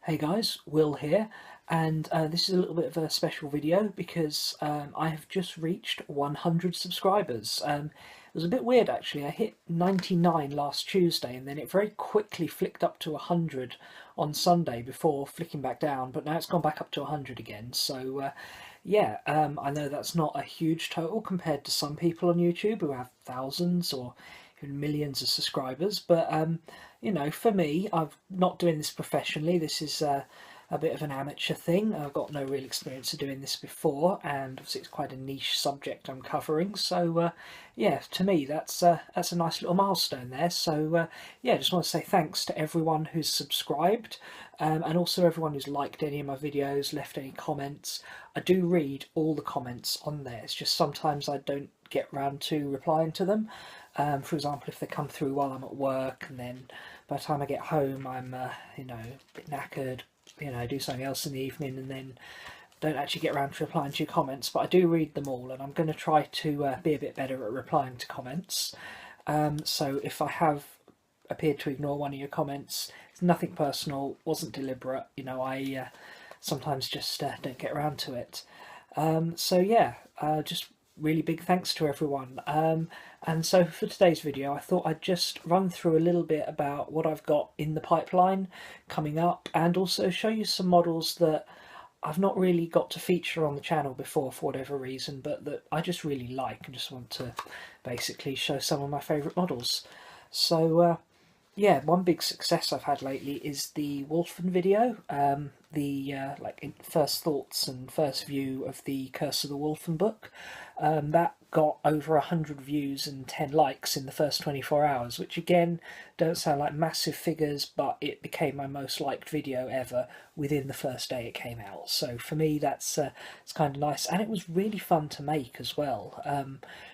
Hey guys, Will here, and this is a little bit of a special video because I have just reached 100 subscribers. It was a bit weird actually. I hit 99 last Tuesday and then it very quickly flicked up to 100 on Sunday before flicking back down, but now it's gone back up to 100 again. So yeah, I know that's not a huge total compared to some people on YouTube who have thousands or even millions of subscribers, but you know, for me, I'm not doing this professionally. This is a bit of an amateur thing. I've got no real experience of doing this before, and obviously it's quite a niche subject I'm covering. So yeah, to me that's a nice little milestone there. So yeah, I just want to say thanks to everyone who's subscribed, and also everyone who's liked any of my videos, left any comments. I do read all the comments on there. It's just sometimes I don't get round to replying to them. For example, if they come through while I'm at work, and then by the time I get home, I'm you know, a bit knackered. You know, do something else in the evening, and then don't actually get around to replying to your comments. But I do read them all, and I'm going to try to be a bit better at replying to comments. So if I have appeared to ignore one of your comments, it's nothing personal. Wasn't deliberate. You know, I sometimes just don't get around to it. So yeah, just really big thanks to everyone. And so for today's video, I thought I'd just run through a little bit about what I've got in the pipeline coming up, and also show you some models that I've not really got to feature on the channel before for whatever reason, but that I just really like and just want to basically show some of my favourite models. So yeah, one big success I've had lately is the Wolfen video, the like first thoughts and first view of the Curse of the Wolfen book. That got over 100 views and 10 likes in the first 24 hours, which again don't sound like massive figures, but it became my most liked video ever within the first day it came out. So for me, that's it's kind of nice, and it was really fun to make as well.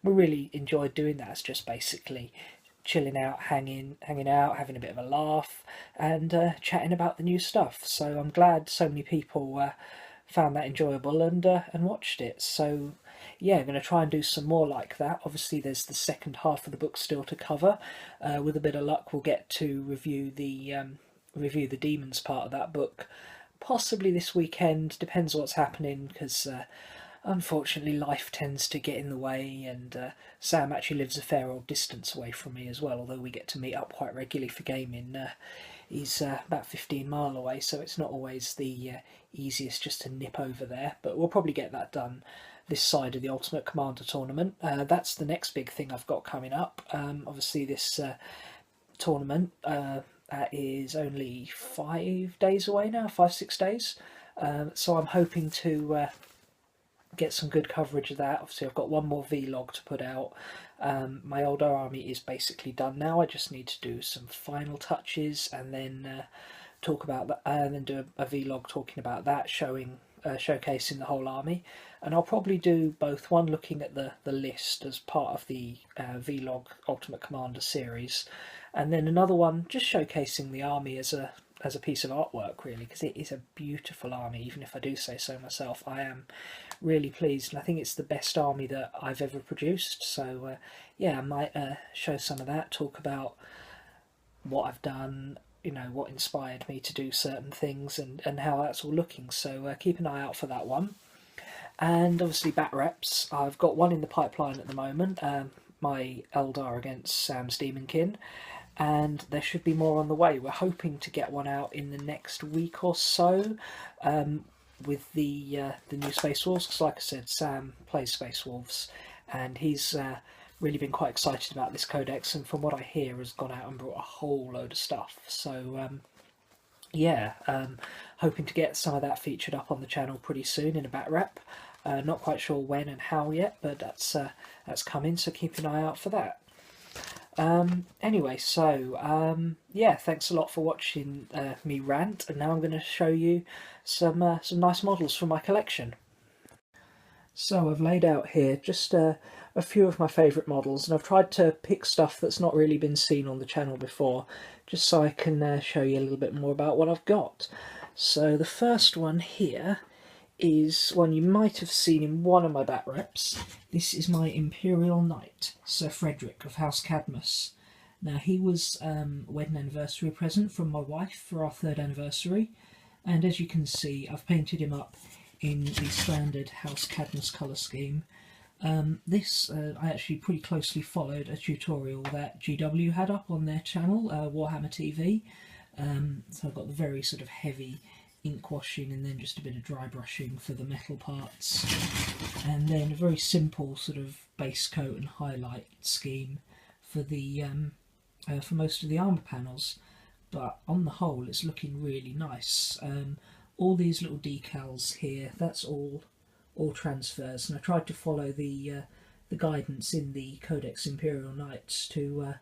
We really enjoyed doing that. It's just basically chilling out, hanging out, having a bit of a laugh, and chatting about the new stuff. So I'm glad so many people found that enjoyable and watched it. So yeah, I'm going to try and do some more like that. Obviously, there's the second half of the book still to cover. With a bit of luck, we'll get to review the demons part of that book. Possibly this weekend, depends what's happening, because unfortunately life tends to get in the way, and Sam actually lives a fair old distance away from me as well, although we get to meet up quite regularly for gaming. He's about 15 mile away, so it's not always the easiest just to nip over there, but we'll probably get that done this side of the Ultimate Commander tournament. That's the next big thing I've got coming up. Obviously this tournament is only 5 days away now, 5-6 days, so I'm hoping to get some good coverage of that. Obviously I've got one more vlog to put out. My older army is basically done now. I just need to do some final touches, and then talk about that, and then do a vlog talking about that, showcasing the whole army. And I'll probably do both, one looking at the list as part of the vlog Ultimate Commander series, and then another one just showcasing the army as a piece of artwork, really, because it is a beautiful army. Even if I do say so myself, I am really pleased, and I think it's the best army that I've ever produced. So yeah, I might show some of that, talk about what I've done, you know, what inspired me to do certain things, and how that's all looking. So keep an eye out for that one. And obviously bat reps, I've got one in the pipeline at the moment, my Eldar against Sam's Demonkin, and there should be more on the way. We're hoping to get one out in the next week or so, with the new Space Wolves, because like I said, Sam plays Space Wolves, and he's really been quite excited about this codex, and from what I hear has gone out and brought a whole load of stuff. So yeah, hoping to get some of that featured up on the channel pretty soon in a bat rep. Not quite sure when and how yet, but that's coming, so keep an eye out for that. Anyway, so yeah, thanks a lot for watching me rant, and now I'm going to show you some nice models from my collection. So I've laid out here just a few of my favourite models, and I've tried to pick stuff that's not really been seen on the channel before, just so I can show you a little bit more about what I've got. So the first one here is one you might have seen in one of my bat reps. This is my Imperial Knight, Sir Frederick of House Cadmus. Now he was a wedding anniversary present from my wife for our 3rd anniversary, And as you can see, I've painted him up in the standard House Cadmus colour scheme. I actually pretty closely followed a tutorial that GW had up on their channel, Warhammer TV. So I've got the very sort of heavy ink washing and then just a bit of dry brushing for the metal parts, and then a very simple sort of base coat and highlight scheme for the for most of the armour panels. But on the whole, it's looking really nice. All these little decals here, that's all transfers, and I tried to follow the guidance in the Codex Imperial Knights to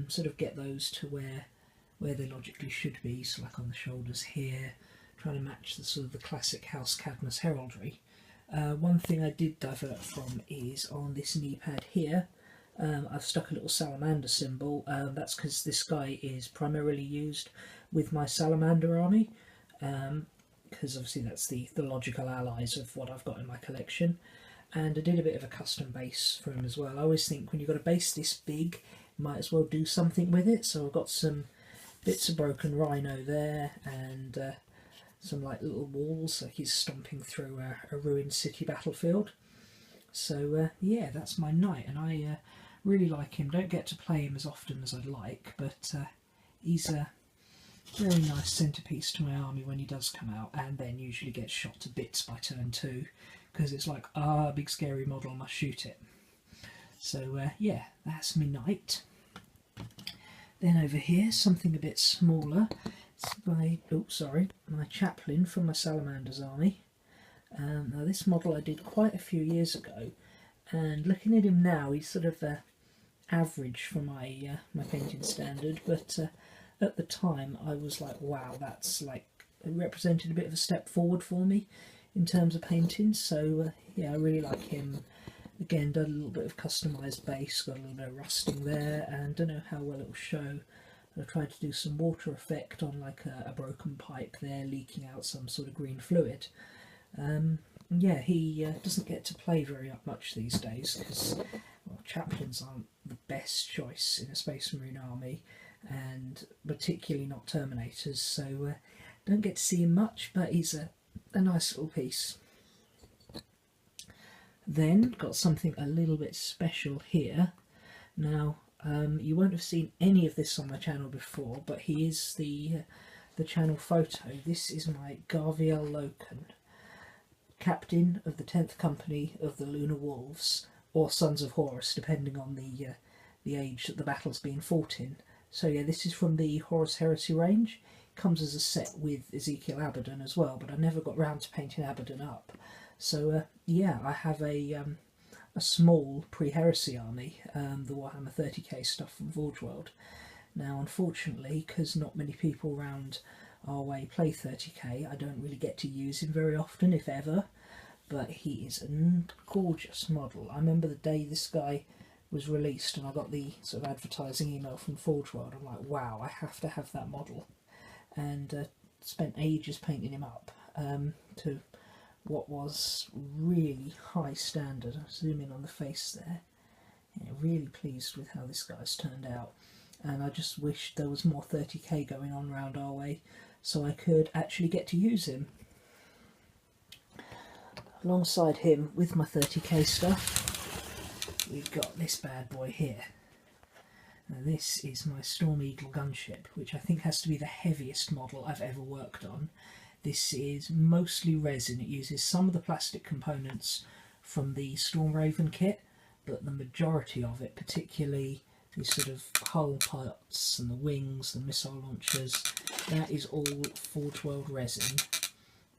sort of get those to where they logically should be. So like on the shoulders here, trying to match the sort of the classic House Cadmus heraldry. One thing I did divert from is on this knee pad here. I've stuck a little salamander symbol. That's because this guy is primarily used with my salamander army, because obviously that's the logical allies of what I've got in my collection. And I did a bit of a custom base for him as well. I always think when you've got a base this big, you might as well do something with it. So I've got some bits of broken rhino there, and some like little walls, like he's stomping through a ruined city battlefield. So yeah, that's my knight, and I really like him. Don't get to play him as often as I'd like, but he's a very nice centrepiece to my army when he does come out, and then usually gets shot to bits by turn 2, because it's like, big scary model, must shoot it. So yeah, that's my knight. Then over here, something a bit smaller. It's my chaplain from my Salamander's army. Now this model I did quite a few years ago, and looking at him now, he's sort of average for my my painting standard, but at the time I was like, wow, that's like, it represented a bit of a step forward for me in terms of painting. So yeah, I really like him. Again, done a little bit of customised base, got a little bit of rusting there, and don't know how well it will show. I tried to do some water effect on like a broken pipe there, leaking out some sort of green fluid. Yeah, he doesn't get to play very much these days, because chaplains aren't the best choice in a Space Marine army, and particularly not Terminators, so don't get to see him much, but he's a nice little piece. Then got something a little bit special here. Now you won't have seen any of this on my channel before, but he is the channel photo. This is my Garviel Loken, captain of the 10th Company of the Lunar Wolves, or Sons of Horus, depending on the age that the battle's being fought in. So yeah, this is from the Horus Heresy range. It comes as a set with Ezekiel Abaddon as well, but I never got round to painting Abaddon up. So yeah, I have a small pre-Heresy army, the Warhammer 30k stuff from Forge World. Now unfortunately, because not many people around our way play 30k, I don't really get to use him very often, if ever, but he is a gorgeous model. I remember the day this guy was released and I got the sort of advertising email from Forge World. I'm like, wow, I have to have that model, and spent ages painting him up to what was really high standard. I'll zoom in on the face there. Yeah, really pleased with how this guy's turned out, and I just wish there was more 30k going on around our way so I could actually get to use him. Alongside him with my 30k stuff, we've got this bad boy here. Now this is my Storm Eagle gunship, which I think has to be the heaviest model I've ever worked on. This is mostly resin. It uses some of the plastic components from the Storm Raven kit, but the majority of it, particularly these sort of hull parts and the wings, the missile launchers, that is all Forge World resin.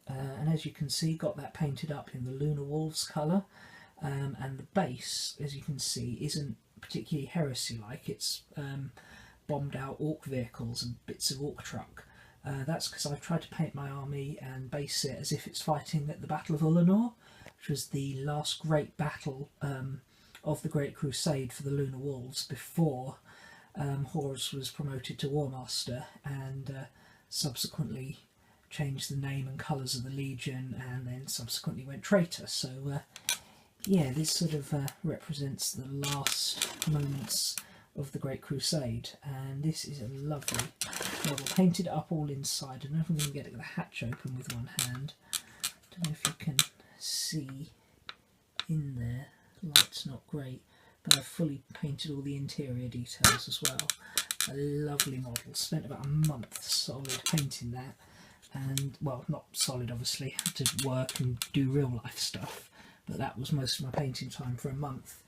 And as you can see, got that painted up in the Lunar Wolves colour, and the base, as you can see, isn't particularly Heresy-like. It's bombed out Orc vehicles and bits of Orc truck. That's because I've tried to paint my army and base it as if it's fighting at the Battle of Ullanor, which was the last great battle of the Great Crusade for the Lunar Wolves before Horus was promoted to War Master and subsequently changed the name and colours of the Legion, and then subsequently went traitor. So yeah, this sort of represents the last moments of the Great Crusade, and this is a lovely model. Painted it up all inside. I don't know if I'm going to get the hatch open with one hand. Don't know if you can see in there. Light's not great, but I've fully painted all the interior details as well. A lovely model. Spent about a month solid painting that, and well, not solid obviously, had to work and do real life stuff, but that was most of my painting time for a month.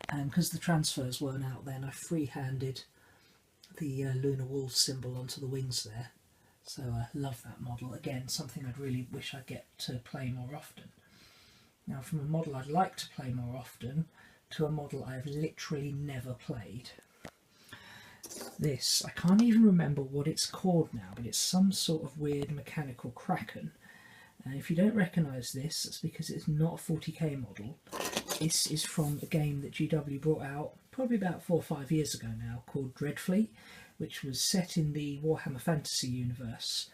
And because the transfers weren't out then, I free-handed the lunar wolf symbol onto the wings there. So I love that model. Again, something I'd really wish I'd get to play more often. Now, from a model I'd like to play more often to a model I've literally never played. This, I can't even remember what it's called now, but it's some sort of weird mechanical kraken. If you don't recognise this, it's because it's not a 40k model. This is from a game that GW brought out probably about 4 or 5 years ago now, called Dreadfleet, which was set in the Warhammer Fantasy universe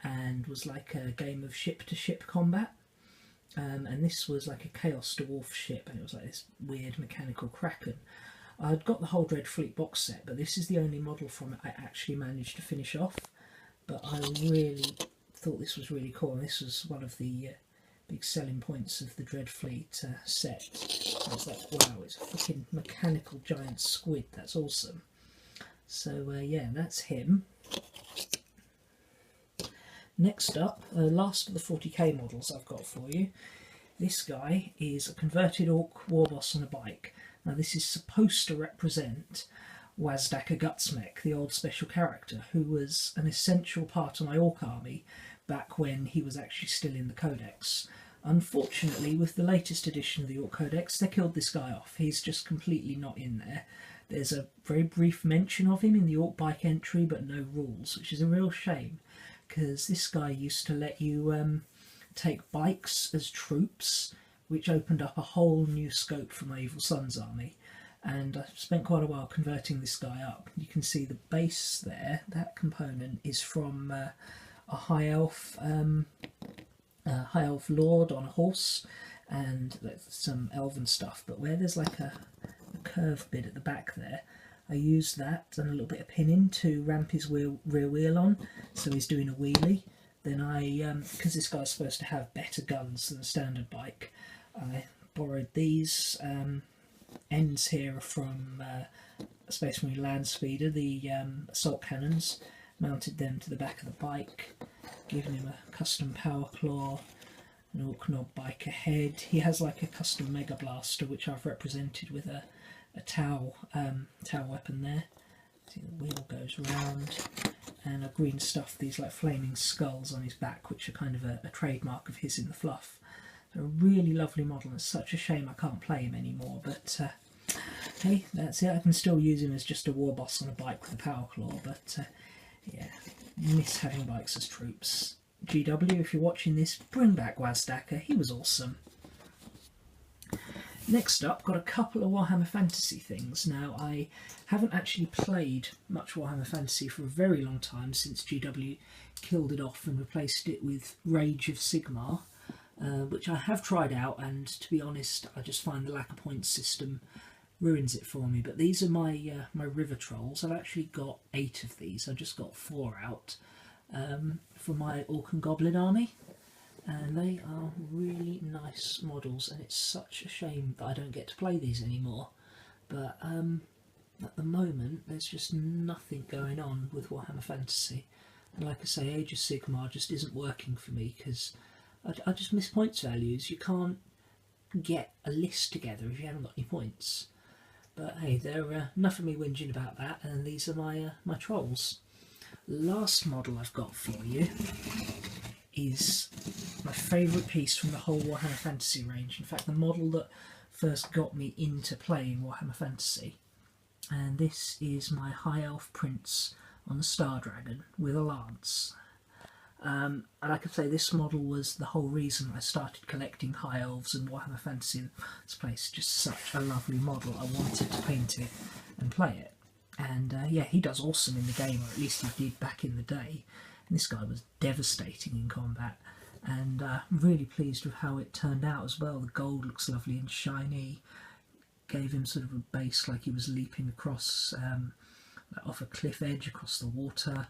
and was like a game of ship-to-ship combat. And this was like a Chaos Dwarf ship, and it was like this weird mechanical kraken. I'd got the whole Dreadfleet box set, but this is the only model from it I actually managed to finish off. But I really thought this was really cool, and this was one of the big selling points of the Dreadfleet set. I was like, wow, it's a fucking mechanical giant squid, that's awesome. So yeah, that's him. Next up, last of the 40k models I've got for you. This guy is a converted orc warboss on a bike. Now this is supposed to represent Wazdaka Gutsmech, the old special character, who was an essential part of my orc army back when he was actually still in the Codex. Unfortunately, with the latest edition of the Orc Codex, they killed this guy off. He's just completely not in there. There's a very brief mention of him in the Orc bike entry, but no rules, which is a real shame, because this guy used to let you take bikes as troops, which opened up a whole new scope for my Evil Sun's army. And I spent quite a while converting this guy up. You can see the base there, that component is from a high elf lord on a horse, and some elven stuff, but where there's like a curved bit at the back there, I used that and a little bit of pinning to ramp his rear wheel on, so he's doing a wheelie. Then I, because this guy's supposed to have better guns than a standard bike, I borrowed these ends here from Space Marine Land Speeder, the assault cannons, mounted them to the back of the bike, given him a custom power claw, an Orc Knob biker head. He has like a custom Mega Blaster, which I've represented with a Tau weapon there. See, the wheel goes round, and I've green stuffed these like flaming skulls on his back, which are kind of a trademark of his in the fluff. A really lovely model, and it's such a shame I can't play him anymore, but hey, that's it. I can still use him as just a war boss on a bike with a power claw, but yeah, miss having bikes as troops. GW, if you're watching this, bring back Wazdaka, he was awesome. Next up, got a couple of Warhammer Fantasy things. Now, I haven't actually played much Warhammer Fantasy for a very long time, since GW killed it off and replaced it with Rage of Sigmar, which I have tried out, and to be honest, I just find the lack of points system ruins it for me. But these are my my River Trolls. I've actually got 8 of these. I just got 4 out for my Orc and Goblin army, and they are really nice models, and it's such a shame that I don't get to play these anymore. But at the moment there's just nothing going on with Warhammer Fantasy, and like I say, Age of Sigmar just isn't working for me, because I just miss points values. You can't get a list together if you haven't got any points. But hey, there enough of me whinging about that, and these are my my trolls. Last model I've got for you is my favourite piece from the whole Warhammer Fantasy range. In fact, the model that first got me into playing Warhammer Fantasy. And this is my High Elf Prince on the Star Dragon with a lance. And I could say this model was the whole reason I started collecting High Elves and Warhammer Fantasy in this place. Just such a lovely model. I wanted to paint it and play it. And yeah, he does awesome in the game, or at least he did back in the day. And this guy was devastating in combat. And I'm really pleased with how it turned out as well. The gold looks lovely and shiny. gave him sort of a base like he was leaping across off a cliff edge across the water.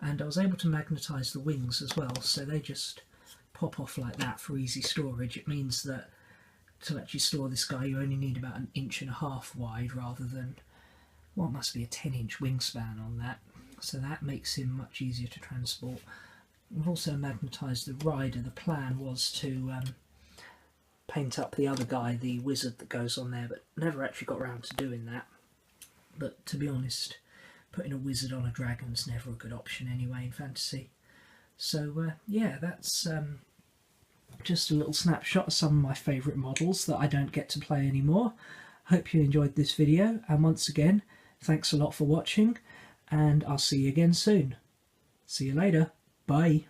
And I was able to magnetise the wings as well, so they just pop off like that for easy storage. It means that to actually store this guy you only need about 1.5 inches wide rather than what must be a 10-inch wingspan on that, so that makes him much easier to transport. We've also magnetised the rider. The plan was to paint up the other guy, the wizard that goes on there, but never actually got around to doing that. But to be honest, putting a wizard on a dragon's never a good option anyway in fantasy. So yeah, that's just a little snapshot of some of my favourite models that I don't get to play anymore. Hope you enjoyed this video, and once again, thanks a lot for watching, and I'll see you again soon. See you later. Bye.